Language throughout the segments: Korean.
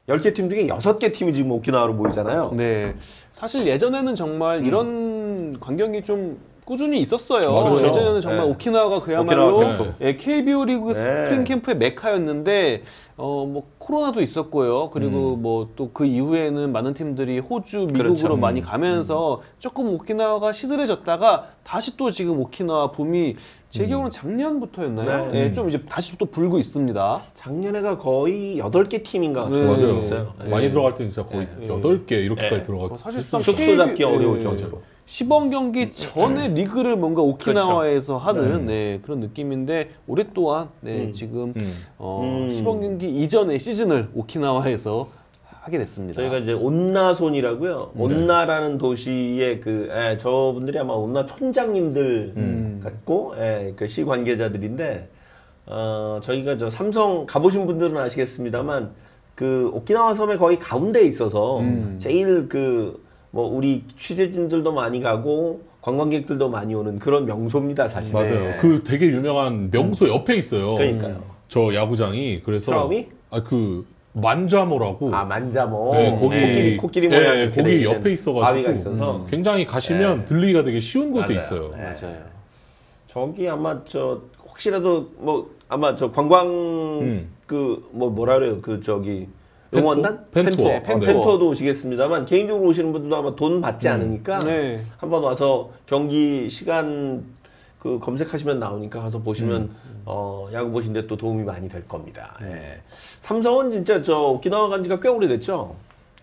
10개 팀 중에 6개 팀이 지금 오키나와로 모이잖아요. 네, 사실 예전에는 정말 이런 광경이 좀 꾸준히 있었어요. 맞아요. 예전에는 정말 네. 오키나와가 그야말로 오키나와 캠프. 예, KBO 리그 네. 스프링 캠프의 메카였는데 뭐 코로나도 있었고요. 그리고 뭐 또 그 이후에는 많은 팀들이 호주, 미국으로 그렇죠. 많이 가면서 조금 오키나와가 시들해졌다가 다시 또 지금 오키나와 붐이 제 기억으로는 작년부터였나요? 네. 예, 좀 이제 다시 또 불고 있습니다. 작년에가 거의 8개 팀인가 네. 같은 거 맞아요. 있어요. 많이 들어갈 때는 진짜 거의 8개 이렇게까지 네. 들어가고 사실상 숙소 잡기 어려울 예. 정도로. 시범 경기 전에 리그를 뭔가 오키나와에서 하는 네, 그런 느낌인데 올해 또한 네, 지금 시범 경기 이전의 시즌을 오키나와에서 하게 됐습니다. 저희가 이제 온나손이라고요. 온나라는 도시의 저분들이 아마 온나 촌장님들 같고, 그 시 관계자들인데, 저희가 저 삼성 가보신 분들은 아시겠습니다만, 그 오키나와 섬의 거의 가운데에 있어서 제일 뭐 우리 취재진들도 많이 가고 관광객들도 많이 오는 그런 명소입니다, 사실. 맞아요. 네. 그 되게 유명한 명소 옆에 있어요. 그러니까요. 저 야구장이 그래서 트라우미? 그 만자모라고 만자모. 네, 거기 코끼리 모양 네, 이렇게 거기 돼 옆에 있는 있어가지고 바위가 있어서 굉장히 가시면 들리기가 되게 쉬운 곳에 맞아요. 있어요. 네. 맞아요. 저기 아마 혹시라도 뭐 아마 저 관광 뭐라 그래요 저기 응원단 펜투어. 펜투어도 오시겠습니다만 개인적으로 오시는 분들도 아마 돈 받지 않으니까 네. 한번 와서 경기 시간 검색하시면 나오니까 가서 보시면 야구 보시는데 또 도움이 많이 될 겁니다. 예. 삼성은 진짜 저 오키나와 간 지가 꽤 오래됐죠.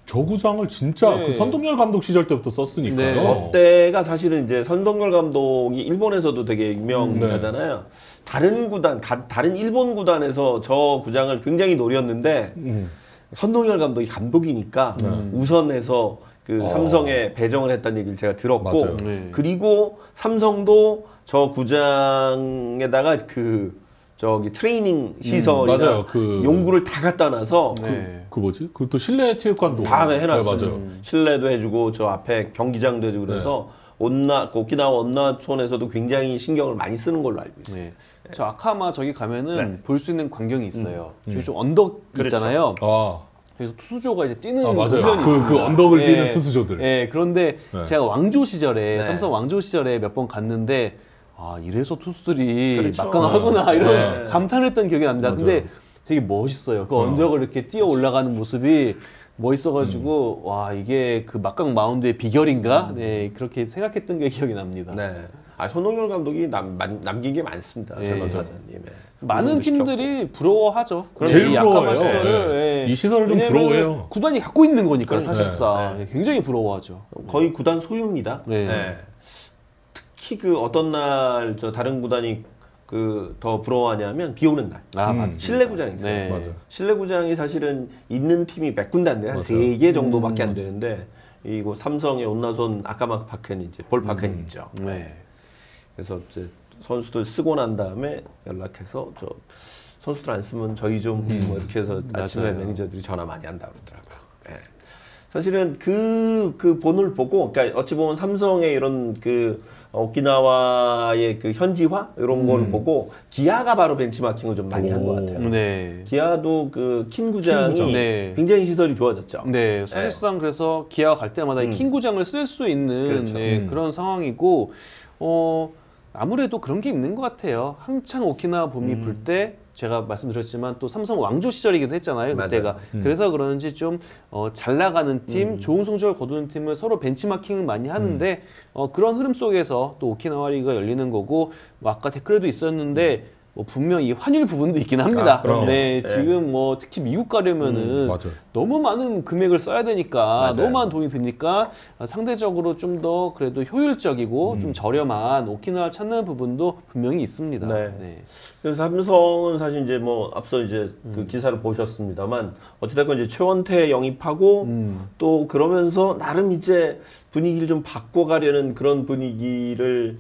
저 구장을 진짜 네. 그 선동열 감독 시절 때부터 썼으니까요. 네. 그때가 사실은 이제 선동열 감독이 일본에서도 되게 유명하잖아요. 다른 구단, 다른 일본 구단에서 저 구장을 굉장히 노렸는데 선동열 감독이 감독이니까 우선해서 삼성에 배정을 했다는 얘기를 제가 들었고, 맞아요. 네. 그리고 삼성도 저 구장에다가 저기 트레이닝 시설이나 맞아요. 용구를 다 갖다 놔서 네. 그 뭐지? 그 또 실내 체육관도 다음에 해놨어요. 네, 맞아요. 실내도 해주고 저 앞에 경기장도 해주고 그래서 오키나와 온나촌에서도 굉장히 신경을 많이 쓰는 걸로 알고 있어요. 네. 저 아카마 저기 가면은 네. 볼 수 있는 광경이 있어요. 저기 좀 언덕 있잖아요. 아, 그래서 투수조가 이제 뛰는 맞아요. 훈련이 있습니다. 그 언덕을 예. 뛰는 투수조들. 예, 그런데 네. 제가 왕조 시절에 네. 삼성 왕조 시절에 몇 번 갔는데 이래서 투수들이 그렇죠. 막강하구나 이런 네. 감탄했던 기억이 납니다. 맞아요. 근데 되게 멋있어요. 그 언덕을 이렇게 뛰어 올라가는 모습이 멋있어가지고 와 이게 그 막강 마운드의 비결인가? 네 그렇게 생각했던 게 기억이 납니다. 네. 손동열 감독이 남긴 게 많습니다. 예. 젊은 사장님. 많은 팀들이 부러워하죠. 제일 이 아카마 부러워요. 시설을. 네. 예. 이 시설을 좀 왜냐면은 부러워해요. 구단이 갖고 있는 거니까 그러니까요. 사실상 네. 굉장히 부러워하죠. 거의 구단 소유입니다. 네. 특히 어떤 날 다른 구단이 더 부러워하냐면 비 오는 날. 맞습니다. 실내 구장이 있어요. 네. 맞아요. 실내 구장이 사실은 있는 팀이 몇 군데 안 돼요. 한 맞아요. 3개 정도밖에 안 되는데 이곳 삼성의 온나손 아까막 파크는 이제 볼 파크는 있죠. 네. 그래서 이제 선수들 쓰고 난 다음에 연락해서 선수들 안 쓰면 저희 좀 뭐 이렇게 해서 아침에 맞아요. 매니저들이 전화 많이 한다 그러더라고요. 예. 사실은 그 본을 보고, 그러니까 어찌 보면 삼성의 이런 오키나와의 현지화 이런 걸 보고 기아가 바로 벤치마킹을 좀 많이 한 것 같아요. 네. 기아도 킹 구장이 구장. 네. 굉장히 시설이 좋아졌죠. 네, 사실상 그래서 기아가 갈 때마다 이 킹 구장을 쓸 수 있는 그렇죠. 네, 그런 상황이고, 아무래도 그런 게 있는 것 같아요. 한창 오키나와 봄이 불 때 제가 말씀드렸지만 또 삼성 왕조 시절이기도 했잖아요. 그때가. 그래서 그런지 좀 잘 나가는 팀, 좋은 성적을 거두는 팀을 서로 벤치마킹을 많이 하는데 그런 흐름 속에서 또 오키나와 리그가 열리는 거고 아까 댓글에도 있었는데 분명 이 환율 부분도 있긴 합니다. 그럼요. 네, 네. 지금 특히 미국 가려면은 맞아요. 너무 많은 금액을 써야 되니까 맞아요. 너무 많은 돈이 드니까 상대적으로 좀 더 그래도 효율적이고 좀 저렴한 오키나와를 찾는 부분도 분명히 있습니다. 네. 그래서 삼성은 사실 이제 앞서 이제 그 기사를 보셨습니다만 어찌됐건 이제 최원태 영입하고 또 그러면서 나름 이제 분위기를 좀 바꿔가려는 그런 분위기를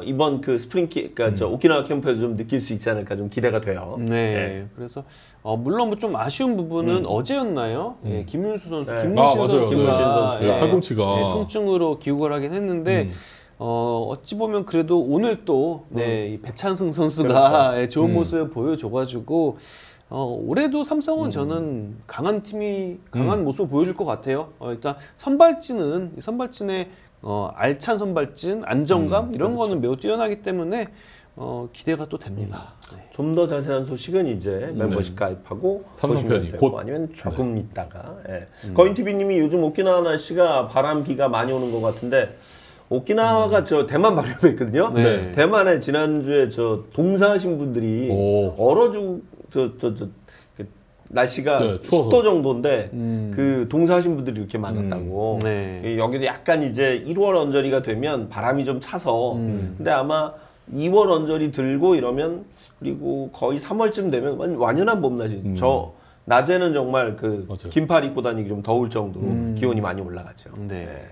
이번 그러니까 저 오키나와 캠프에서 좀 느낄 수 있지 않을까 좀 기대가 돼요. 네. 그래서 물론 좀 아쉬운 부분은 어제였나요? 예, 김윤수 선수, 네. 김문신 맞아요. 선수가 김문신 선수. 예, 팔꿈치가. 통증으로 귀국을 하긴 했는데 어찌 보면 그래도 오늘 또 이 배찬승 선수가 그렇죠. 예, 좋은 모습을 보여줘가지고 올해도 삼성은 저는 강한 팀이 강한 모습을 보여줄 것 같아요. 일단 선발진의 알찬 선발진, 안정감 이런 거는 매우 뛰어나기 때문에 기대가 또 됩니다. 네. 좀 더 자세한 소식은 이제 멤버십 가입하고 삼성편이 곧 아니면 조금 있다가 거인TV님이 요즘 오키나와 날씨가 바람 비가 많이 오는 것 같은데 오키나와가 저 대만 바로 옆에 있거든요. 네. 대만에 지난주에 저 동사하신 분들이 그 날씨가 네, 추워서. 10도 정도인데 그 동사하신 분들이 이렇게 많았다고. 네. 여기도 약간 이제 1월 언저리가 되면 바람이 좀 차서 근데 아마 2월 언저리 들고 이러면 그리고 거의 3월쯤 되면 완연한 봄낮이 저 낮에는 정말 그 맞아요. 긴팔 입고 다니기 좀 더울 정도로 기온이 많이 올라가죠. 네.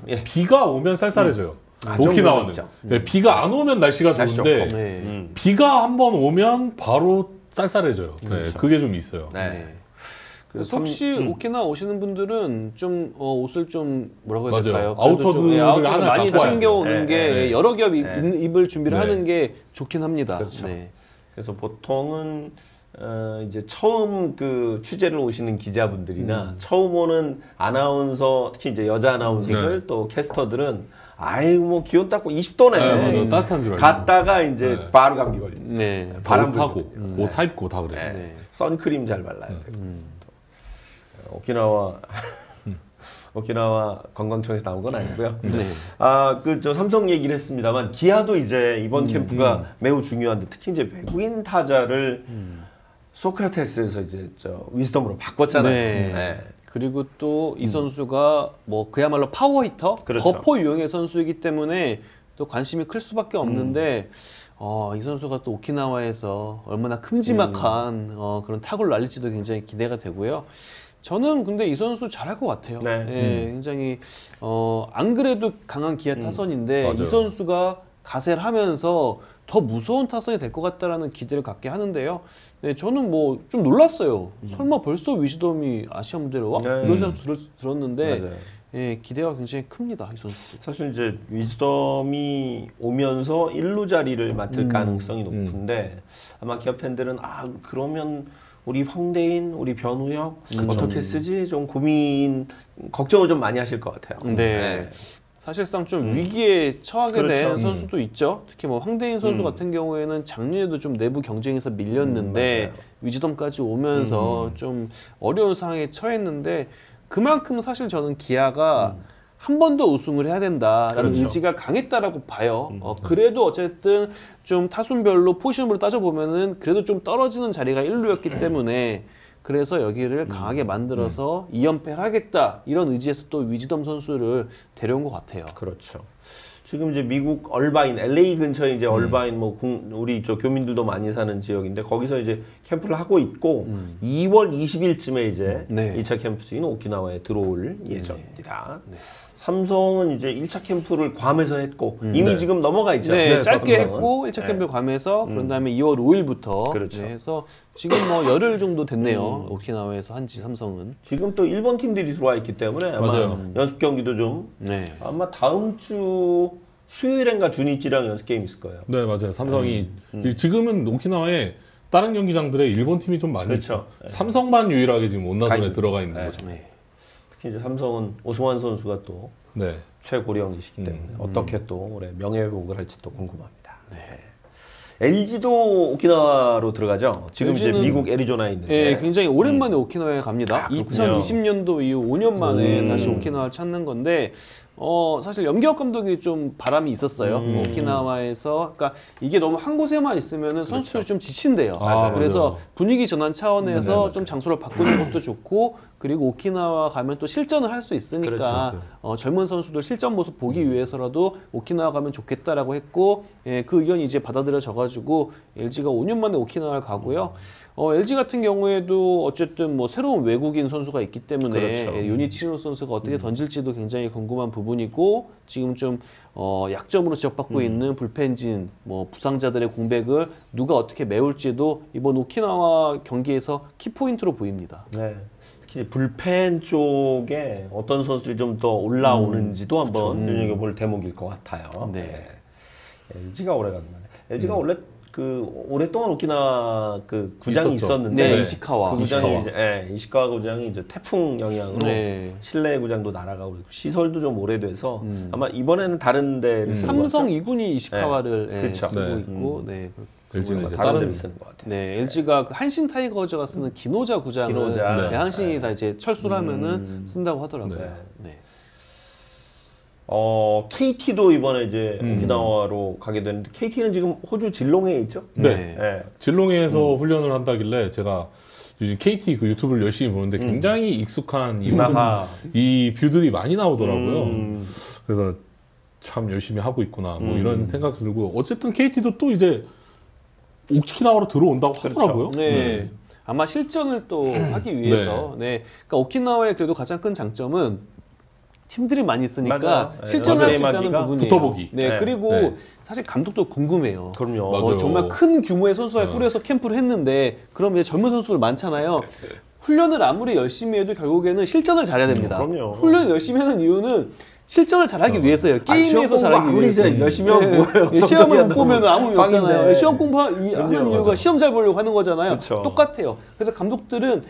예. 비가 오면 쌀쌀해져요. 아, 오키나와는. 좀 네, 비가 안 오면 날씨가 날씨 좋은데 좋고. 네. 비가 한번 오면 바로 쌀쌀해져요. 네, 그게 좀 있어요. 네. 그래서 혹시 오키나와 오시는 분들은 좀 옷을 좀 뭐라고 해야 맞아요. 될까요? 아우터들을 아우터를 하나 많이 갖고 와야 챙겨오는 돼요. 게 네. 여러 겹 입을 준비를 네. 하는 게 좋긴 합니다. 그렇죠. 네. 그래서 보통은 이제 처음 그 취재를 오시는 기자분들이나 처음 오는 아나운서 특히 이제 여자 아나운서들 또 캐스터들은 아이고 뭐 기온 딱 20도네. 네, 맞아요. 따뜻한 줄 알고. 갔다가 이제 바로 감기 걸립니다. 네. 바람 바람 사고, 옷 사입고 다 그래요. 네. 네. 선크림 잘 발라야 되고. 오키나와 오키나와 관광청에서 나온 건 아니고요. 네. 그 저 삼성 얘기를 했습니다만 기아도 이제 이번 캠프가 매우 중요한데 특히 이제 외국인 타자를 소크라테스에서 이제 저 위즈덤으로 바꿨잖아요. 네. 네. 그리고 또 이 선수가 뭐 그야말로 파워 히터, 그렇죠. 거포 유형의 선수이기 때문에 또 관심이 클 수밖에 없는데 이 선수가 또 오키나와에서 얼마나 큼지막한 그런 타구를 날릴지도 굉장히 기대가 되고요. 저는 근데 이 선수 잘할 것 같아요. 네. 예, 굉장히 안 그래도 강한 기아 타선인데 맞아요. 이 선수가 가세를 하면서 더 무서운 타선이 될 것 같다라는 기대를 갖게 하는데요. 네, 저는 뭐 좀 놀랐어요. 설마 벌써 위즈덤이 아시아 무대로 와? 네. 이런 생각 들었는데 맞아요. 예, 기대가 굉장히 큽니다. 이 선수. 사실 이제 위즈덤이 오면서 1루 자리를 맡을 가능성이 높은데 아마 기아 팬들은 그러면 우리 황대인, 우리 변우혁 어떻게 쓰지? 좀 걱정을 좀 많이 하실 것 같아요. 네. 사실상 좀 위기에 처하게 그렇죠. 된 선수도 있죠. 특히 뭐 황대인 선수 같은 경우에는 작년에도 좀 내부 경쟁에서 밀렸는데 위즈덤까지 오면서 좀 어려운 상황에 처했는데 그만큼 사실 저는 기아가 한 번 더 우승을 해야 된다라는 그렇죠. 의지가 강했다라고 봐요. 그래도 어쨌든 좀 타순별로 포지션으로 따져보면은 그래도 좀 떨어지는 자리가 1루였기 때문에 그래서 여기를 강하게 만들어서 2연패를 하겠다 이런 의지에서 또 위즈덤 선수를 데려온 것 같아요. 그렇죠. 지금 이제 미국 얼바인, LA 근처에 이제 얼바인 우리 저 교민들도 많이 사는 지역인데 거기서 이제 캠프를 하고 있고 2월 20일쯤에 이제 네. 2차 캠프 중인 오키나와에 들어올 예정입니다. 삼성은 이제 1차 캠프를 괌에서 했고 이미 지금 넘어가 있죠. 네, 짧게 삼성은. 했고 1차 캠프 괌에서 그런 다음에 2월 5일부터 그렇죠. 해서 지금 뭐 열흘 정도 됐네요. 오키나와에서 한지 삼성은. 지금 또 일본 팀들이 들어와 있기 때문에 아마 맞아요. 연습 경기도 좀 네. 아마 다음 주 수요일인가 주니치랑 연습 게임 있을 거예요. 네, 맞아요. 삼성이 지금은 오키나와에 다른 경기장들에 일본 팀이 좀 많이 그렇죠. 있어요. 삼성만 유일하게 지금 온나선에 가입. 들어가 있는 네. 거죠. 네. 특히 이제 삼성은 오승환 선수가 또 네. 최고령이시기 때문에 어떻게 또 올해 명예회복을 할지 또 궁금합니다. LG도 오키나와로 들어가죠. 지금 이제 LG 는 미국 애리조나에 있는데 예, 굉장히 오랜만에 오키나와에 갑니다. 그렇군요. 2020년도 이후 5년 만에 다시 오키나와를 찾는 건데 사실 염기혁 감독이 좀 바람이 있었어요. 뭐 오키나와에서 그러니까 이게 너무 한 곳에만 있으면은 선수들이 좀 지친대요. 아, 그래서 맞아요. 분위기 전환 차원에서 좀 장소를 바꾸는 것도 좋고 그리고 오키나와 가면 또 실전을 할 수 있으니까 젊은 선수들 실전 모습 보기 위해서라도 오키나와 가면 좋겠다라고 했고 그 의견이 이제 받아들여져가지고 LG가 5년 만에 오키나와를 가고요. LG 같은 경우에도 어쨌든 뭐 새로운 외국인 선수가 있기 때문에 그렇죠. 요니치노 선수가 어떻게 던질지도 굉장히 궁금한 부분이고 지금 좀 약점으로 지적받고 있는 불펜진, 뭐 부상자들의 공백을 누가 어떻게 메울지도 이번 오키나와 경기에서 키포인트로 보입니다. 네. 특히 불펜 쪽에 어떤 선수들이 좀 더 올라오는지도 한번 눈여겨볼 대목일 것 같아요. 네. LG가 오래간만에. LG가 원래 그 오랫동안 오키나와 그 구장이 있었죠. 있었는데 네, 이시카와. 그 구장이 이제 이시카와 구장이 이제 태풍 영향으로 네. 실내 구장도 날아가고 시설도 좀 오래돼서 아마 이번에는 다른 데를 쓰는 것 삼성 같죠? 2군이 이시카와를 네. 그쵸. 쓰고 네. 있고, 네. LG는 이제 다른 다른 데를 쓰는 것 같아요. 네, LG가 그 한신 타이거즈가 쓰는 기노자 구장을 기노자. 네, 한신이 다 이제 철수를 하면은 쓴다고 하더라고요. 네. 네. KT도 이번에 이제 오키나와로 가게 되는데 KT는 지금 호주 질롱에 있죠? 네. 네. 질롱에서 훈련을 한다길래 제가 요즘 KT 그 유튜브를 열심히 보는데 굉장히 익숙한 아하. 이 뷰들이 많이 나오더라고요. 그래서 참 열심히 하고 있구나 뭐 이런 생각 들고 어쨌든 KT도 또 이제 오키나와로 들어온다고 하더라고요. 네. 아마 실전을 또 하기 위해서. 네. 그러니까 오키나와의 그래도 가장 큰 장점은 팀들이 많이 있으니까 맞아요. 실전을 할 수 맞아요. 있다는 부분이에요. 붙어보기. 네. 네. 그리고 네. 사실 감독도 궁금해요. 그럼요. 맞아요. 정말 큰 규모의 선수를 꾸려서 캠프를 했는데 그럼 이제 젊은 선수들 많잖아요. 훈련을 아무리 열심히 해도 결국에는 실전을 잘해야 됩니다. 그럼요. 훈련을 열심히 하는 이유는 실전을 잘하기 위해서예요. 게임에서 시험 잘하기 공부 위해서. 아무리 열심히 하면 뭐예요? 시험을 성적이 못 안 나오면 보면 아무 의미 없잖아요. 빵인데. 시험 공부하는 이유가 맞아. 시험 잘 보려고 하는 거잖아요. 그쵸. 똑같아요. 그래서 감독들은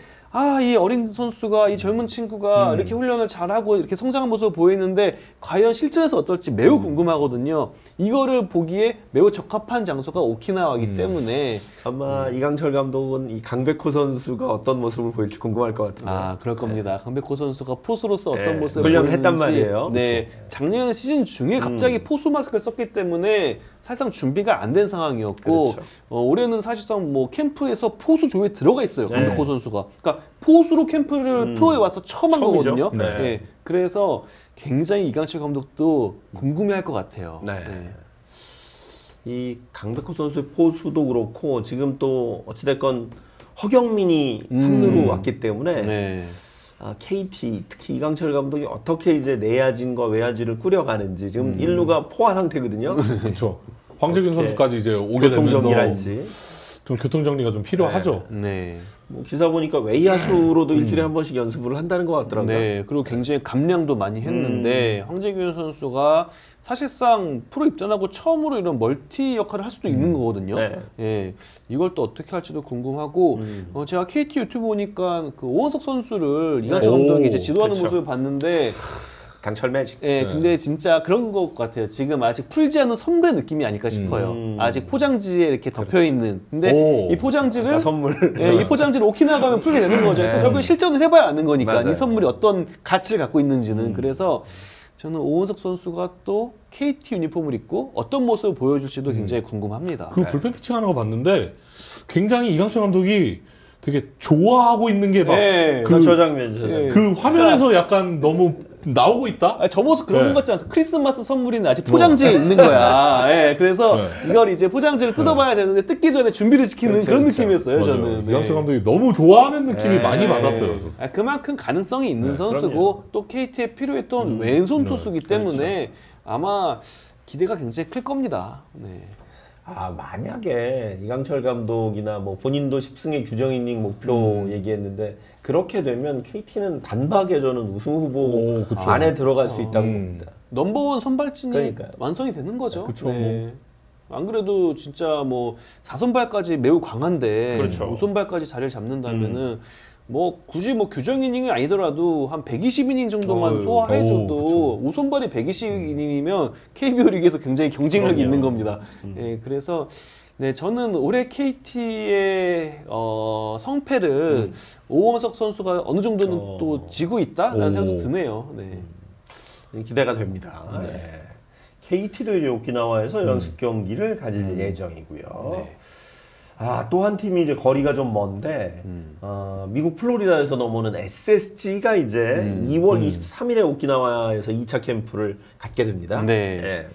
이 어린 선수가, 이 젊은 친구가 이렇게 훈련을 잘하고 이렇게 성장한 모습을 보이는데 과연 실전에서 어떨지 매우 궁금하거든요. 이거를 보기에 매우 적합한 장소가 오키나와이기 때문에 아마 이강철 감독은 이 강백호 선수가 어떤 모습을 보일지 궁금할 것 같은데. 그럴 겁니다. 강백호 선수가 포수로서 어떤 네, 모습을 훈련을 보이는지. 했단 말이에요. 네, 작년 시즌 중에 갑자기 포수 마스크를 썼기 때문에 사실상 준비가 안 된 상황이었고 그렇죠. 올해는 사실상 뭐 캠프에서 포수 조에 들어가 있어요. 네. 강백호 선수가. 그러니까 포수로 캠프를 프로에 와서 처음 한 처음이죠. 거거든요. 네. 네, 그래서 굉장히 이강철 감독도 궁금해할 것 같아요. 네. 이 강백호 선수의 포수도 그렇고 지금 또 어찌됐건 허경민이 3루로 왔기 때문에 네. KT 특히 이강철 감독이 어떻게 이제 내야진과 외야진을 꾸려가는지 지금 1루가 포화 상태거든요. 그렇죠. 황재균 선수까지 이제 오게 되면서 교통정리랄지. 좀 교통 정리가 좀 필요하죠. 네. 뭐 기사 보니까 외야수로도 일주일에 한 번씩 연습을 한다는 것 같더라고요. 네, 그리고 굉장히 감량도 많이 했는데 황재균 선수가 사실상 프로 입단하고 처음으로 이런 멀티 역할을 할 수도 있는 거거든요. 네. 예, 이걸 또 어떻게 할지도 궁금하고 제가 KT 유튜브 보니까 그 오원석 선수를 이강철 감독이 이제 지도하는 그렇죠. 모습을 봤는데. 강철 매직. 예, 근데 진짜 그런 것 같아요. 지금 아직 풀지 않은 선물의 느낌이 아닐까 싶어요. 아직 포장지에 이렇게 덮여 있는. 근데 오. 이 포장지를 선물. 예, 이 포장지를 오키나와 가면 풀게 되는 거죠. 그러니까 결국에 실전을 해봐야 아는 거니까 맞아요. 이 선물이 어떤 가치를 갖고 있는지는. 그래서 저는 오원석 선수가 또 KT 유니폼을 입고 어떤 모습을 보여줄지도 굉장히 궁금합니다. 그 불펜 피칭하는 거 봤는데 굉장히 이강철 감독이 되게 좋아하고 있는 게 막 네. 저 장면, 저 장면. 예. 그 화면에서 약간 너무 나오고 있다? 저 모습 그런 네. 것 같지 않습니까? 크리스마스 선물이는 아직 포장지에 있는 거야. 예, 그래서 네. 이걸 이제 포장지를 뜯어봐야 되는데 뜯기 전에 준비를 시키는 그런 느낌이었어요, 맞아요. 저는. 이강철 감독이 너무 좋아하는 느낌이 네. 많이 받았어요. 그만큼 가능성이 있는 네, 선수고 그럼요. 또 KT에 필요했던 왼손 투수기 때문에 아마 기대가 굉장히 클 겁니다. 네. 만약에 이강철 감독이나 뭐 본인도 10승의 규정 이닝 목표 얘기했는데 그렇게 되면 KT는 단박에 저는 우승 후보 오, 그쵸. 안에 들어갈 수 있다고 봅니다. 넘버원 선발진이 그러니까요. 완성이 되는 거죠. 그쵸, 네. 안 그래도 진짜 뭐 4선발까지 매우 강한데 그렇죠. 5선발까지 자리를 잡는다면은 뭐 굳이 뭐 규정 이닝이 아니더라도 한 120이닝 정도만 어휴, 소화해줘도 5선발이 120이닝이면 KBO 리그에서 굉장히 경쟁력이 그럼요. 있는 겁니다. 예, 그래서 네, 저는 올해 KT의 성패를 오원석 선수가 어느 정도는 또 지고 있다라는 오. 생각도 드네요. 네. 기대가 됩니다. 네. KT도 이제 오키나와에서 연습 경기를 가질 예정이고요. 네. 또 한 팀이 이제 거리가 좀 먼데 미국 플로리다에서 넘어오는 SSG가 이제 2월 23일에 오키나와에서 2차 캠프를 갖게 됩니다. 네. 예.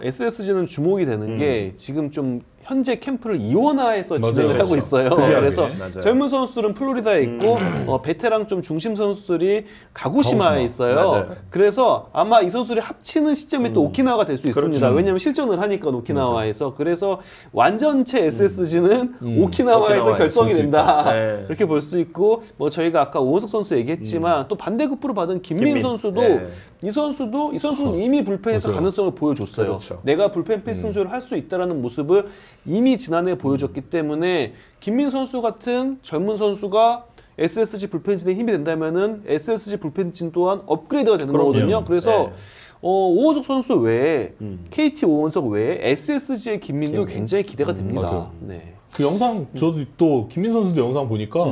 SSG는 주목이 되는 게 지금 좀 현재 캠프를 이원화해서 맞아요. 진행을 하고 그렇죠. 있어요. 특이하게. 그래서 맞아요. 젊은 선수들은 플로리다에 있고 베테랑 좀 중심 선수들이 가고시마에 있어요. 맞아요. 그래서 아마 이 선수들이 합치는 시점이 또 오키나와가 될 수 있습니다. 그렇죠. 왜냐하면 실전을 하니까 오키나와에서. 그래서 완전체 SSG는 오키나와에서 오키나와에서 결성이 볼수 된다. 있다. 네. 이렇게 볼 수 있고 뭐 저희가 아까 오원석 선수 얘기했지만 또 반대급부로 받은 김민 김민. 선수도 네. 이 선수는 이미 불펜에서 맞아요. 가능성을 보여줬어요. 그렇죠. 내가 불펜 필승조를 할 수 있다라는 모습을 이미 지난해 보여줬기 때문에 김민 선수 같은 젊은 선수가 SSG 불펜진에 힘이 된다면은 SSG 불펜진 또한 업그레이드가 되는 그럼요. 거거든요. 그래서 네. 오원석 선수 외에 KT 오원석 외에 SSG의 김민도 굉장히 기대가 됩니다. 맞아요. 네. 그 영상 저도 또 김민 선수도 영상 보니까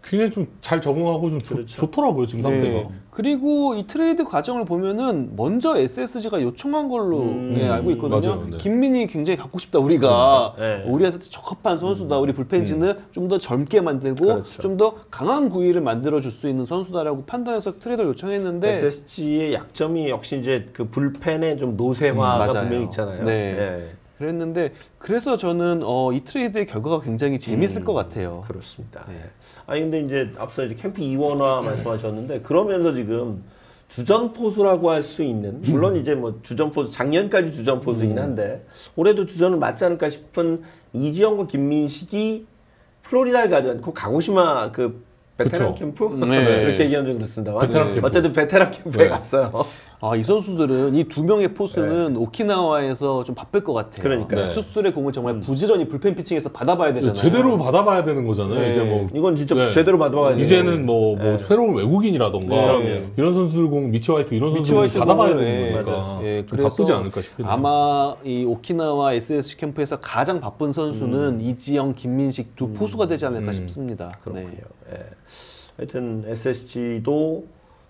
굉장히 좀 잘 적응하고 좀 그렇죠. 좋더라고요 지금 상태가. 네. 그리고 이 트레이드 과정을 보면은 먼저 SSG가 요청한 걸로 네, 알고 있거든요. 맞아요. 네. 김민이 굉장히 갖고 싶다. 우리가 그렇죠. 네. 우리한테 적합한 선수다. 우리 불펜진을 좀 더 젊게 만들고 그렇죠. 좀 더 강한 구위를 만들어 줄 수 있는 선수다라고 판단해서 트레이드를 요청했는데 SSG의 약점이 역시 이제 그 불펜의 좀 노쇠화가 맞아요. 분명히 있잖아요. 네. 그랬는데 그래서 저는 이 트레이드의 결과가 굉장히 재밌을 것 같아요. 그렇습니다. 아니 근데 이제 앞서 이제 캠프 이원화 말씀하셨는데 그러면서 지금 주전 포수라고 할 수 있는 물론 이제 뭐 주전 포수 작년까지 주전 포수이긴 한데 올해도 주전을 맞지 않을까 싶은 이지영과 김민식이 플로리다를 가지 않고 가고시마 그 베테랑 그쵸. 캠프 네. 이렇게 얘기하면 좀 그렇습니다만 베테랑 캠프. 어쨌든 베테랑 캠프에 네. 갔어요. 이 선수들은 이 두 명의 포수는 오키나와에서 좀 바쁠 것 같아요. 그러니까요. 네. 투수들의 공을 정말 부지런히 불펜 피칭에서 받아봐야 되잖아요. 제대로 받아봐야 되는 거잖아요. 네. 이제 뭐 이건 진짜 네. 제대로 받아봐야 돼요. 이제는 뭐 새로운 외국인이라던가 네. 이런 선수들 공 미치 화이트 이런 미치 선수들 화이트 받아봐야 공을, 되는 네. 거니까 맞아요. 예, 좀 그래서 바쁘지 않을까 싶네요. 아마 이 오키나와 SSC 캠프에서 가장 바쁜 선수는 이지영, 김민식 두 포수가 되지 않을까 싶습니다. 그렇군요. 예. 하여튼 SSG도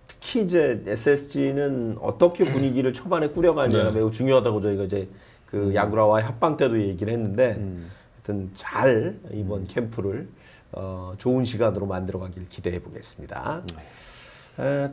특히 이제 SSG는 어떻게 분위기를 초반에 꾸려가느냐가 네. 매우 중요하다고 저희가 이제 그 야구라와의 합방 때도 얘기를 했는데 하여튼 잘 이번 캠프를 좋은 시간으로 만들어가길 기대해 보겠습니다.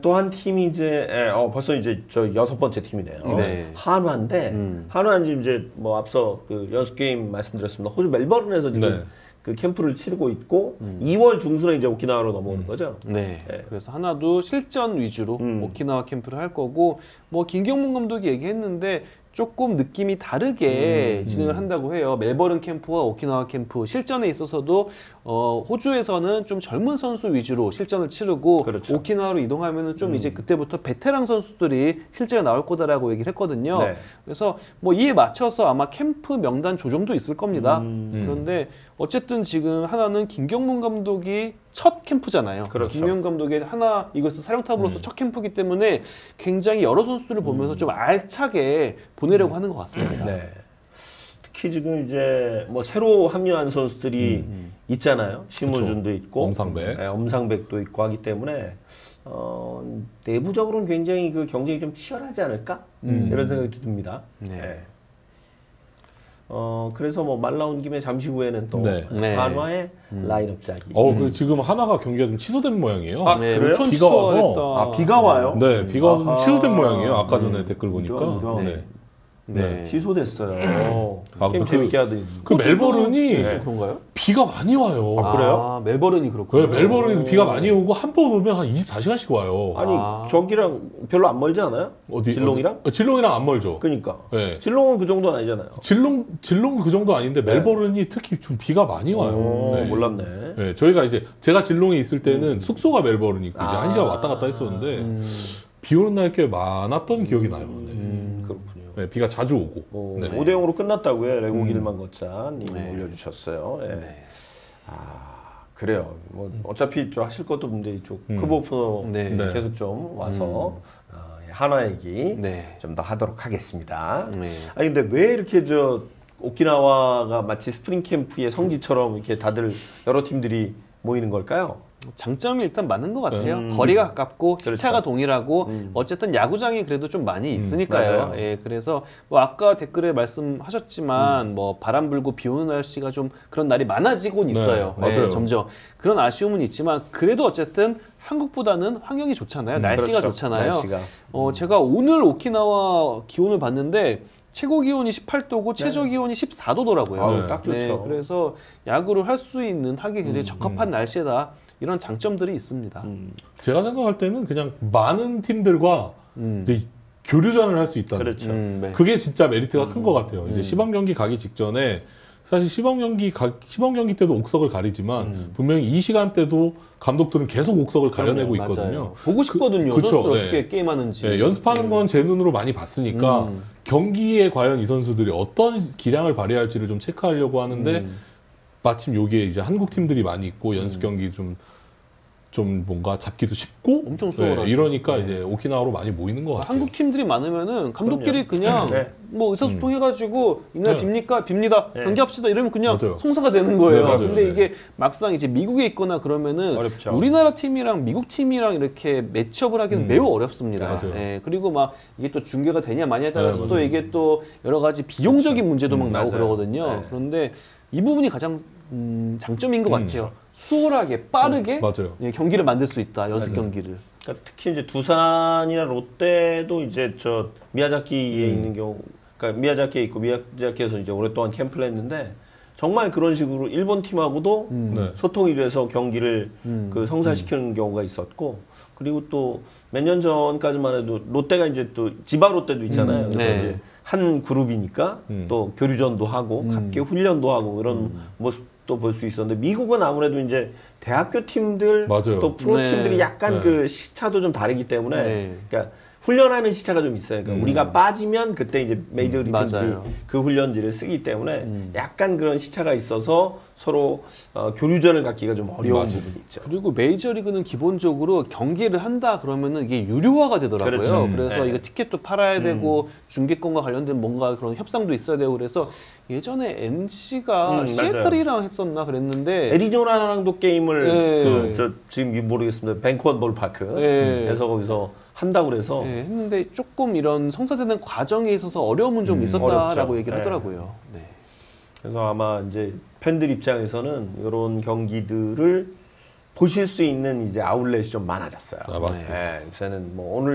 또 한 팀이 이제 벌써 이제 저 6번째 팀이네요. 네. 한화인데 한화는 지금 이제 뭐 앞서 그 연습 게임 말씀드렸습니다. 호주 멜버른에서 지금 네. 그 캠프를 치르고 있고 2월 중순에 이제 오키나와로 넘어오는 거죠. 네. 네. 그래서 하나도 실전 위주로 오키나와 캠프를 할 거고 뭐 김경문 감독이 얘기했는데 조금 느낌이 다르게 진행을 한다고 해요. 멜버른 캠프와 오키나와 캠프 실전에 있어서도 호주에서는 좀 젊은 선수 위주로 실전을 치르고 그렇죠. 오키나와로 이동하면은 좀 이제 그때부터 베테랑 선수들이 실전에 나올 거다라고 얘기를 했거든요. 네. 그래서 뭐 이에 맞춰서 아마 캠프 명단 조정도 있을 겁니다. 그런데 어쨌든 지금 하나는 김경문 감독이 첫 캠프잖아요. 그렇죠. 김경문 감독의 하나 이것은 사령탑으로서 첫 캠프이기 때문에 굉장히 여러 선수들을 보면서 좀 알차게 보내려고 하는 것 같습니다. 네. 특히 지금 이제 뭐 새로 합류한 선수들이 있잖아요. 심우준도 있고, 엄상백. 네, 엄상백도 있고 하기 때문에 내부적으로는 굉장히 그 경쟁이 좀 치열하지 않을까 이런 생각이 듭니다. 네. 그래서 뭐 말 나온 김에 잠시 후에는 또 네. 네. 한화의 라인업 짜기. 그 지금 하나가 경기가 좀 취소된 모양이에요. 아, 네, 그래요? 우천 비가 와서. 취소했다. 비가 와요? 네, 비가 와서 좀 아하. 취소된 모양이에요. 아까 전에 댓글 보니까. 이런. 네. 네. 취소됐어요. 아, 게임 그- 재밌게 하더니. 그 멜버른이 좀 그런가요? 비가 많이 와요. 그래요? 멜버른이 그렇군요. 네, 멜버른이 비가 많이 오고 한 번 오면 한 24시간씩 와요. 아니 저기랑 별로 안 멀지 않아요? 질롱이랑? 질롱이랑 안 멀죠. 그러니까. 네. 질롱은 그 정도는 아니잖아요. 질롱 그 정도 아닌데 멜버른이 특히 좀 비가 많이 와요. 오, 네. 몰랐네. 네, 저희가 이제 제가 질롱에 있을 때는 숙소가 멜버른이고 이제 1시간 왔다 갔다 했었는데 비 오는 날 꽤 많았던 기억이 나요. 네. 그렇군요. 네, 비가 자주 오고. 네. 5대 0으로 끝났다고요. 레고길만 걷자님이 네. 올려주셨어요. 예. 네. 그래요. 뭐 어차피 좀 하실 것도 없는데 이쪽 크보프 네. 네. 계속 좀 와서 한화 얘기 네. 좀 더 하도록 하겠습니다. 네. 아니 근데 왜 이렇게 저 오키나와가 마치 스프링 캠프의 성지처럼 이렇게 다들 여러 팀들이 모이는 걸까요? 장점이 일단 많은 것 같아요. 거리가 가깝고 시차가 그렇죠. 동일하고 어쨌든 야구장이 그래도 좀 많이 있으니까요. 맞아요. 예, 그래서 뭐 아까 댓글에 말씀하셨지만 뭐 바람 불고 비 오는 날씨가 좀 그런 날이 많아지곤 있어요. 네, 맞아요. 점점 그런 아쉬움은 있지만 그래도 어쨌든 한국보다는 환경이 좋잖아요. 날씨가 그렇죠. 좋잖아요. 날씨가. 제가 오늘 오키나와 기온을 봤는데 최고 기온이 18도고 최저 기온이 14도더라고요. 아우, 딱 좋죠. 그래서 야구를 할 수 있는 하기 굉장히 적합한 날씨다. 이런 장점들이 있습니다. 제가 생각할 때는 그냥 많은 팀들과 이제 교류전을 할 수 있다는. 그렇죠. 네. 그게 진짜 메리트가 큰 것 같아요. 이제 시범 경기 가기 직전에 사실 시범 경기 때도 옥석을 가리지만 분명히 이 시간대도 감독들은 계속 옥석을 가려내고 있거든요. 맞아요. 보고 싶거든요. 그쵸, 선수들 네. 어떻게 게임하는지. 네, 연습하는 건 제 눈으로 많이 봤으니까 경기에 과연 이 선수들이 어떤 기량을 발휘할지를 좀 체크하려고 하는데 마침 여기에 이제 한국 팀들이 많이 있고 연습 경기 좀 뭔가 잡기도 쉽고 엄청 수월하죠. 이러니까 이제 오키나와로 많이 모이는 것 같아요. 한국 팀들이 많으면은 감독끼리 그냥 네. 뭐 의사소통해가지고 이날 네. 빕니다 네. 경기합시다 이러면 그냥 맞아요. 송사가 되는 거예요. 네, 맞아요. 근데 네. 이게 막상 이제 미국에 있거나 그러면은 어렵죠. 우리나라 팀이랑 미국 팀이랑 이렇게 매치업을 하기는 매우 어렵습니다. 맞아요. 예, 그리고 막 이게 또 중계가 되냐 마냐에 따라서 네, 또 맞아요. 이게 또 여러 가지 비용적인 문제도 막 나오고 맞아요. 그러거든요. 네. 그런데 이 부분이 가장 장점인 것 같아요. 수월하게 빠르게 맞아요. 예, 경기를 만들 수 있다. 연습 경기를. 그러니까 특히 이제 두산이나 롯데도 이제 저 미야자키에 있는 경우, 그러니까 미야자키에 있고 미야자키에서 이제 오랫동안 캠프를 했는데 정말 그런 식으로 일본 팀하고도 네. 소통이 돼서 경기를 그 성사시키는 경우가 있었고, 그리고 또 몇 년 전까지만 해도 롯데가 이제 또 지바 롯데도 있잖아요. 그래서 네. 이제 한 그룹이니까 또 교류전도 하고 각계 훈련도 하고 이런 모습도 볼 수 있었는데, 미국은 아무래도 이제 대학교 팀들 맞아요. 또 프로 네. 팀들이 약간 네. 그 시차도 좀 다르기 때문에 네. 그러니까 훈련하는 시차가 좀 있어요. 그러니까 우리가 빠지면 그때 이제 메이저리그 팀들이 맞아요. 그 훈련지를 쓰기 때문에 약간 그런 시차가 있어서 서로 교류전을 갖기가 좀 어려운 맞아요. 부분이 있죠. 그리고 메이저리그는 기본적으로 경기를 한다 그러면은 이게 유료화가 되더라고요. 그렇죠. 그래서 네. 이거 티켓도 팔아야 되고 중계권과 관련된 뭔가 그런 협상도 있어야 되고 그래서 예전에 NC가 시애틀이랑 했었나 그랬는데 애리조나랑도 게임을 네. 저 지금 모르겠습니다. 밴쿠버 볼파크에서 네. 거기서 한다고 그래서 네, 했는데 조금 이런 성사되는 과정에 있어서 어려움은 좀 있었다라고 어렵죠. 얘기를 네. 하더라고요. 네. 그래서 아마 이제 팬들 입장에서는 이런 경기들을 보실 수 있는 이제 아울렛이 좀 많아졌어요. 아, 맞습니다. 네, 요새는 뭐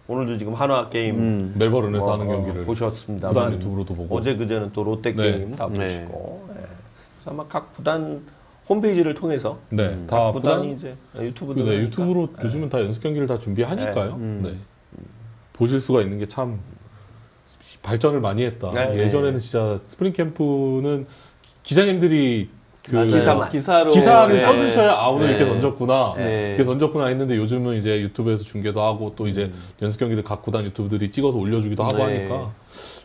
오늘도 지금 한화 게임 멜버른에서 하는 경기를 보셨습니다만 구단 유튜브로도 보고 어제 그제는 또 롯데 네. 게임 다 네. 보시고 예. 그래서 아마 각 구단 홈페이지를 통해서 네, 다 구단이 구단 이제 유튜브 네, 유튜브로 요즘은 다 연습 경기를 다 준비하니까요. 네. 보실 수가 있는 게 참 발전을 많이 했다. 네. 예전에는 진짜 스프링 캠프는 기자님들이 그 기사만. 기사로 기사를 네. 써주셔야 아 오늘 네. 이렇게 던졌구나 네. 이렇게 던졌구나 했는데 요즘은 이제 유튜브에서 중계도 하고 또 이제 연습 경기들 각 구단 유튜브들이 찍어서 올려주기도 하고 네. 하니까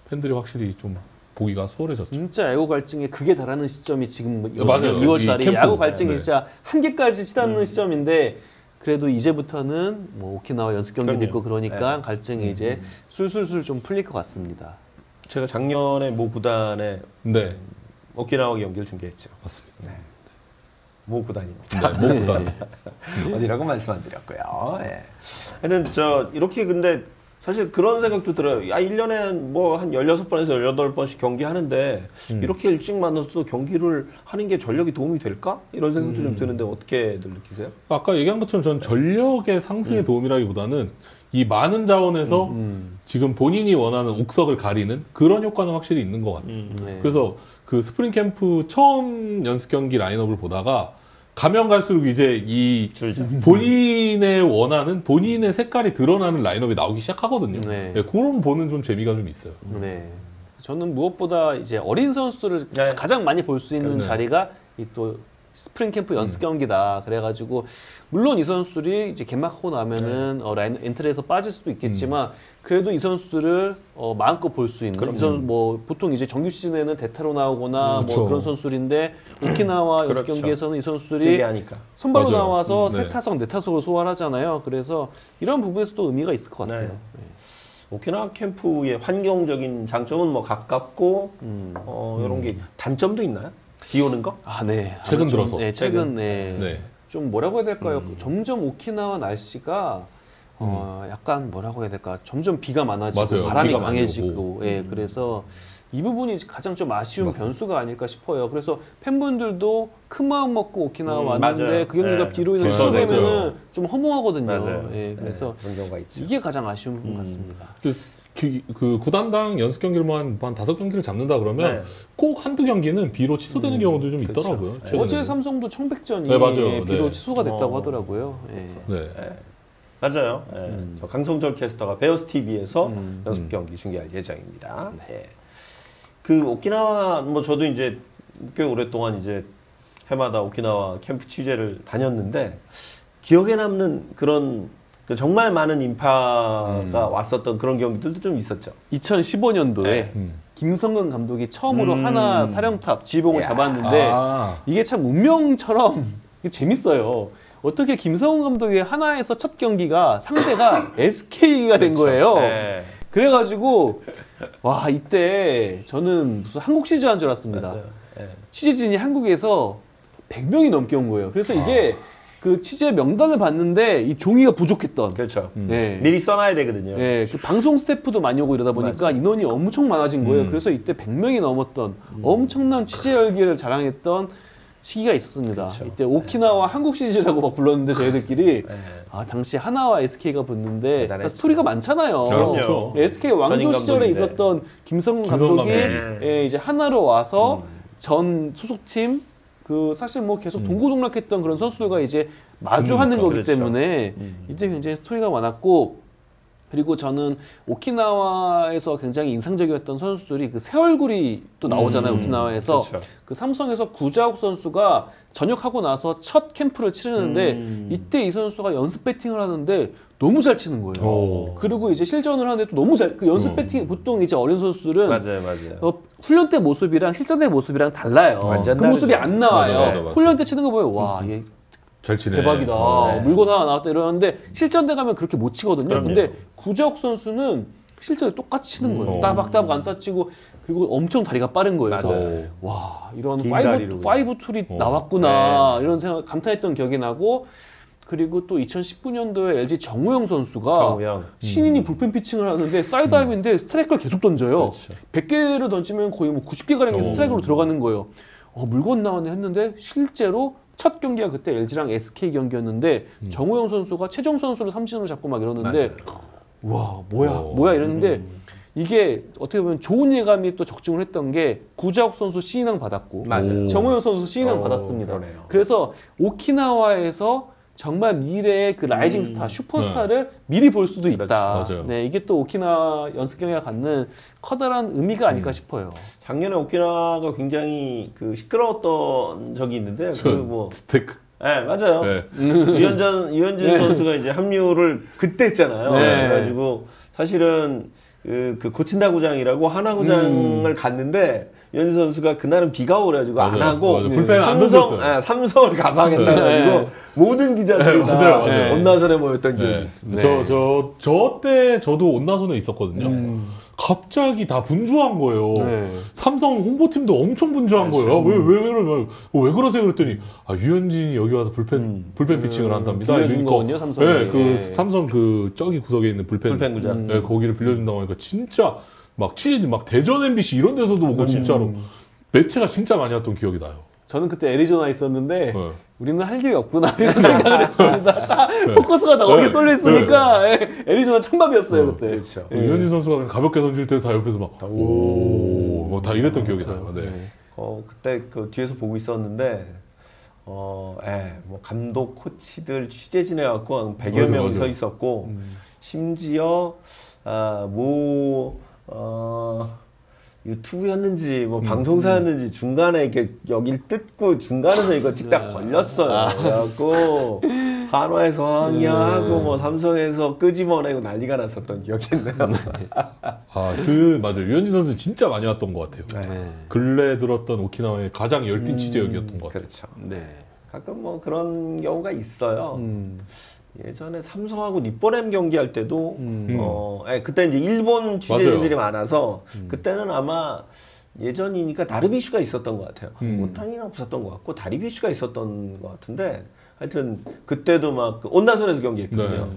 팬들이 확실히 좀 보기가 수월해졌죠. 진짜 야구 갈증에 극에 달하는 시점이 지금 맞아요. 2월 이 달이 캠프. 야구 갈증이 네. 진짜 한계까지 치닫는 시점인데 그래도 이제부터는 뭐 오키나와 연습 경기도 그럼요. 있고 그러니까 갈증이 이제 술술술 좀 풀릴 것 같습니다. 제가 작년에 모 구단에 네, 오키나와 경기를 중계했죠. 맞습니다. 모 구단입니다. 네, 모 구단. 어디라고 말씀 안 드렸고요. 예. 하여튼 이렇게 근데 사실 그런 생각도 들어요. 야, 1년에 뭐 한 16번에서 18번씩 경기하는데 이렇게 일찍 만나서 경기를 하는 게 전력이 도움이 될까? 이런 생각도 좀 드는데 어떻게들 느끼세요? 아까 얘기한 것처럼 전 전력의 상승에 도움이라기보다는 이 많은 자원에서 지금 본인이 원하는 옥석을 가리는 그런 효과는 확실히 있는 것 같아요. 네. 그래서 그 스프링 캠프 처음 연습 경기 라인업을 보다가 가면 갈수록 이제 이 줄죠. 본인의 원하는 본인의 색깔이 드러나는 라인업이 나오기 시작하거든요. 네. 네, 그런 보는 좀 재미가 좀 있어요. 네. 저는 무엇보다 이제 어린 선수를 네. 가장 많이 볼 수 있는 네. 자리가 이 또 스프링 캠프 연습 경기다. 그래가지고 물론 이 선수들이 이제 개막하고 나면은 라인 엔트리에서 빠질 수도 있겠지만 그래도 이 선수들을 마음껏 볼 수 있는 이 선수 뭐 보통 이제 정규 시즌에는 대타로 나오거나 그렇죠. 뭐 그런 선수들인데 오키나와 연습 그렇죠. 경기에서는 이 선수들이 얘기하니까. 선발로 맞아요. 나와서 네. 세 타석 네 타석을 소화하잖아요. 그래서 이런 부분에서 또 의미가 있을 것 같아요. 네. 오키나와 캠프의 환경적인 장점은 뭐 가깝고 이런 게 단점도 있나요? 비 오는 거? 아, 네. 최근 좀, 들어서. 네, 최근 네. 네. 좀 뭐라고 해야 될까요? 점점 오키나와 날씨가 약간 뭐라고 해야 될까? 점점 비가 많아지고 맞아요. 바람이 비가 많이 강해지고 예, 그래서 이 부분이 가장 좀 아쉬운 맞습니다. 변수가 아닐까 싶어요. 그래서 팬분들도 큰 마음 먹고 오키나와 왔는데 맞아요. 그 경기가 네. 비로 인해서 그렇죠. 취소되면은 맞아요. 좀 허무하거든요. 맞아요. 예, 그래서 그런 경우가 있죠. 이게 가장 아쉬운 것 같습니다. 그래서 그 구단당 연습 경기를 한 5경기를 잡는다 그러면 네. 꼭 한두 경기는 비로 취소되는 경우도 좀 그렇죠. 있더라고요. 네. 최근에는. 어제 삼성도 청백전이 네, 맞아요. 비로 네. 취소가 됐다고 하더라고요. 예. 네. 맞아요. 예. 저 강성철 캐스터가 베어스 TV에서 연습 경기 중계할 예정입니다. 예. 그 오키나와 뭐 저도 이제 꽤 오랫동안 이제 해마다 오키나와 캠프 취재를 다녔는데 기억에 남는 그런 정말 많은 인파가 왔었던 그런 경기들도 좀 있었죠. 2015년도에 김성근 감독이 처음으로 하나 사령탑 지휘봉을 잡았는데 이게 참 운명처럼 재밌어요. 어떻게 김성근 감독의 하나에서 첫 경기가 상대가 SK가 된 거예요. 네. 그래가지고 와 이때 저는 무슨 한국 시즌한 줄 알았습니다. 네. 취재진이 한국에서 100명이 넘게 온 거예요. 그래서 이게 그 취재 명단을 봤는데 이 종이가 부족했던. 그렇죠. 네. 미리 써놔야 되거든요. 네, 그 방송 스태프도 많이 오고 이러다 보니까 인원이 엄청 많아진 거예요. 그래서 이때 100명이 넘었던 엄청난 취재 열기를 자랑했던 시기가 있었습니다. 그렇죠. 이때 오키나와 한국 시리즈라고 막 불렀는데 저희들끼리 아 당시 하나와 SK가 붙는데 대단했죠. 스토리가 많잖아요. 그렇죠. SK 왕조 전임 시절에 감독인데. 있었던 김성근 김성근 감독이 감독. 예, 이제 하나로 와서 전 소속팀 그 사실 뭐 계속 동고동락했던 그런 선수들과 이제 마주하는 거기 그렇죠. 때문에 이때 굉장히 스토리가 많았고. 그리고 저는 오키나와에서 굉장히 인상적이었던 선수들이 그 새 얼굴이 또 나오잖아요. 오키나와에서 그렇죠. 그 삼성에서 구자욱 선수가 전역하고 나서 첫 캠프를 치르는데 이때 이 선수가 연습 배팅을 하는데 너무 잘 치는 거예요. 오. 그리고 이제 실전을 하는데 또 너무 잘 그 연습 배팅 보통 이제 어린 선수들은 맞아요. 훈련 때 모습이랑 실전 때 모습이랑 달라요. 완전 그 모습이 다르죠. 안 나와요. 맞아. 훈련 때 치는 거 보면 와, 얘 잘 치네. 대박이다. 네. 물건 하나 나왔다 이러는데 실전대 가면 그렇게 못 치거든요. 그럼요. 근데 구자욱 선수는 실전에 똑같이 치는 거예요. 따박따박 안 따치고 그리고 엄청 다리가 빠른 거예요. 그래서 맞아요. 와 이런 긴 다리로. 파이브 툴이 어. 나왔구나 이런 생각 감탄했던 기억이 나고 그리고 또 2019년도에 LG 정우영 선수가 정우영. 신인이 불펜 피칭을 하는데 사이드아임인데 스트라이크를 계속 던져요. 그렇죠. 100개를 던지면 거의 뭐 90개가량이 스트라이크로 들어가는 거예요. 물건 나왔네 했는데 실제로 첫 경기가 그때 LG랑 SK 경기였는데 정우영 선수가 최정 선수를 삼진으로 잡고 막 이러는데 와 뭐야 이랬는데 이게 어떻게 보면 좋은 예감이 또 적중을 했던 게 구자욱 선수 신인왕 받았고 맞아요. 정우영 선수 신인왕 받았습니다. 그러네요. 그래서 오키나와에서 정말 미래의 그 라이징 스타, 슈퍼스타를 미리 볼 수도 있다. 맞아요. 네, 이게 또 오키나와 연습 경기가 갖는 커다란 의미가 아닐까 싶어요. 작년에 오키나와가 굉장히 그 시끄러웠던 적이 있는데 스테이크. 네, 맞아요. 네. 유현진 선수가 이제 합류를 그때 했잖아요. 네. 그래가지고 사실은 그 고친다구장이라고 하나구장을 갔는데 유현진 선수가 그날은 비가 오래가지고 안 하고 맞아요. 불펜을 안 던졌어요. 삼성을 가서 하겠다 해가지고 모든 기자들이 네, 다 맞아요. 온나선에 모였던 기억이 네. 있습니다. 저 때 저도 온나선에 있었거든요. 갑자기 다 분주한 거예요. 네. 삼성 홍보팀도 엄청 분주한 거예요. 왜 그러세요? 그랬더니 유현진이 여기 와서 불펜 피칭을 한답니다. 빌려준 거군요, 삼성이. 네, 네. 삼성 저기 구석에 있는 불펜구장. 네, 거기를 빌려준다고 하니까 진짜 막 대전 MBC 이런 데서도 오고 진짜로 매체가 진짜 많이 왔던 기억이 나요. 저는 그때 애리조나 있었는데 네. 우리는 할 일이 없구나 이런 생각을 했습니다. 다 포커스가 다 거기에 쏠려 있으니까 애리조나 찬밥이었어요 그때. 그렇죠. 유현진 선수가 그냥 가볍게 던질 때 다 옆에서 막 다 이랬던 기억이 나요. 네. 그때 그 뒤에서 보고 있었는데 뭐 감독, 코치들 취재진에 갖고 100여 명이 맞아. 서 있었고 심지어 유튜브였는지 뭐 방송사였는지 중간에 이렇게 여길 뜯고 중간에서 이거 찍다 걸렸어요. 그래갖고 한화에서 항의하고 뭐 삼성에서 끄집어내고 난리가 났었던 기억이 있네요. 맞아요. 유현진 선수 진짜 많이 왔던 것 같아요. 네. 근래 들었던 오키나와의 가장 열띤 취재역이었던 것 같아요. 그렇죠. 네. 가끔 뭐 그런 경우가 있어요. 예전에 삼성하고 니뽀렘 경기할 때도 그때 이제 일본 취재진들이 많아서 그때는 아마 예전이니까 다르비슈가 있었던 것 같아요. 오타니는 없었던 것 같고 다르비슈가 있었던 것 같은데 하여튼 그때도 막 온나선에서 경기했거든요.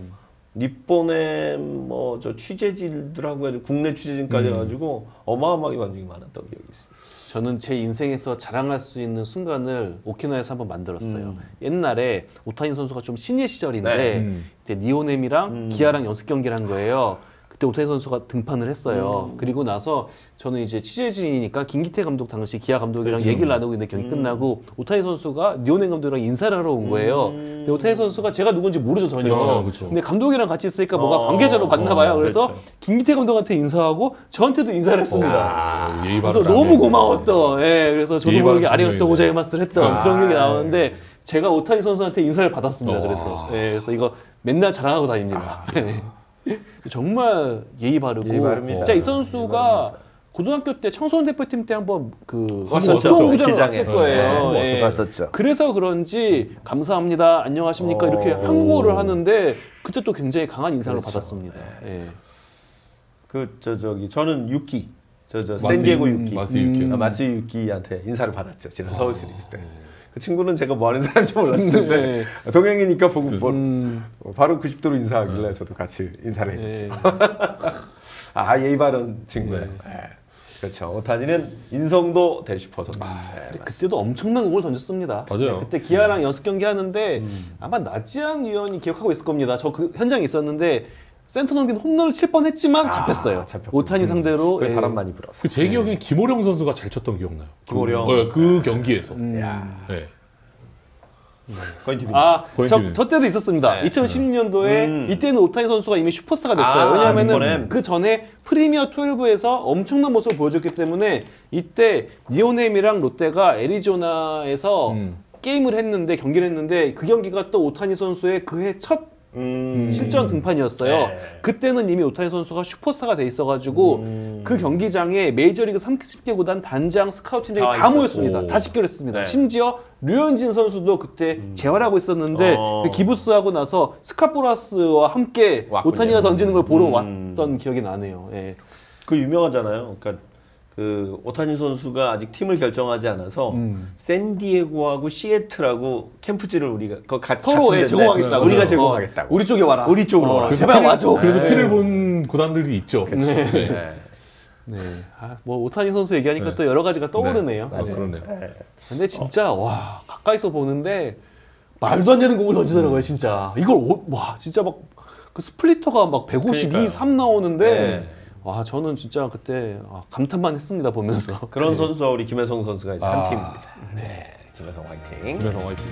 니뽀넴 저 취재진들하고 해도 국내 취재진까지 해가지고 어마어마하게 관중이 많았던 기억이 있습니다. 저는 제 인생에서 자랑할 수 있는 순간을 오키나와에서 한번 만들었어요. 옛날에 오타니 선수가 좀 신예 시절인데 그때 니오넴이랑 기아랑 연습 경기를 한 거예요. 그때 그때 오타니 선수가 등판을 했어요. 그리고 나서 저는 이제 취재진이니까 김기태 감독 당시 기아 감독이랑 얘기를 나누고 있는데 경기 끝나고 오타니 선수가 리오넬 감독이랑 인사를 하러 온 거예요. 근데 오타니 선수가 제가 누군지 모르죠 전혀. 그렇죠. 근데 감독이랑 같이 있으니까 뭔가 관계자로 봤나 봐요. 그래서 그렇죠. 김기태 감독한테 인사하고 저한테도 인사를 했습니다. 예의 그래서 바르다. 너무 고마웠던. 예, 그래서 저도 예의 모르게 바른 아리가또 청년이네. 고자이마스를 했던 그런 기억이 나오는데 제가 오타니 선수한테 인사를 받았습니다. 그래서 그래서 이거 맨날 자랑하고 다닙니다. 정말 예의 바르고 예의 바릅니다. 진짜 이 선수가 고등학교 때 청소년 대표팀 때 한번 그 왔었죠. 운동구장을 기장에. 왔을 거예요. 네, 예. 왔었죠. 그래서 그런지 감사합니다, 안녕하십니까 이렇게 한국어를 하는데 그때 또 굉장히 강한 인상을 받았습니다. 예. 저는 유키 샌디에고 유키 마스 유키. 마스 유키한테 인사를 받았죠. 지난 서울 시리즈 때. 그 친구는 제가 뭐 하는 사람인지 몰랐는데 동양이니까 보고 바로 90도로 인사하길래 저도 같이 인사를 해줬죠. 아 예의 바른 친구예요. 네. 그렇죠. 오타니는 인성도 될 싶어서. 그때도 엄청난 공을 던졌습니다. 맞아요. 네, 그때 기아랑 연습 경기 하는데 아마 나지안 위원이 기억하고 있을 겁니다. 저 그 현장에 있었는데 센터 넘긴 홈런을 칠 뻔했지만 잡혔어요. 잡혔고. 오타니 상대로. 그래 예. 바람 많이 불어서. 그 제 기억엔 김호령 선수가 잘 쳤던 기억나요. 김호령. 그 경기에서. 야. 네. 거인TV. 아, 고인팀이. 저 때도 있었습니다. 네. 2016년도에 이때는 오타니 선수가 이미 슈퍼스타가 됐어요. 아, 왜냐하면은 이번엔. 그 전에 프리미어 12에서 엄청난 모습을 보여줬기 때문에 이때 니오넴이랑 롯데가 애리조나에서 게임을 했는데 경기를 했는데 그 경기가 또 오타니 선수의 그해 첫 실전 등판이었어요. 네. 그때는 이미 오타니 선수가 슈퍼스타가 돼 있어가지고 그 경기장에 메이저리그 30개 구단 단장 스카우팅들이 다 있었고. 모였습니다. 다 집결했습니다. 네. 심지어 류현진 선수도 그때 재활하고 있었는데 기부스하고 나서 스카포라스와 함께 왔군요. 오타니가 던지는 걸 보러 왔던 기억이 나네요. 예. 그 유명하잖아요. 그러니까 그 오타니 선수가 아직 팀을 결정하지 않아서 샌디에고하고 시애틀하고 캠프지를 우리가 서로 같은 데인데 제공하겠다고. 우리가 제공하겠다고. 우리 쪽에 와라. 우리 쪽으로 와라. 제발 와줘. 그래서 네. 피를 본 구단들이 있죠. 네. 네. 네. 아, 뭐 오타니 선수 얘기하니까 또 여러 가지가 떠오르네요. 아, 그러네요. 근데 진짜 와 가까이서 보는데 말도 안 되는 공을 던지더라고요 진짜. 이걸 와 진짜 막 그 스플리터가 막 152, 그러니까요. 3 나오는데 네. 와 저는 진짜 그때 감탄만 했습니다 보면서. 그런 선수와 우리 김혜성 선수가 이제 한 팀입니다. 네. 김혜성 화이팅. 김혜성 화이팅.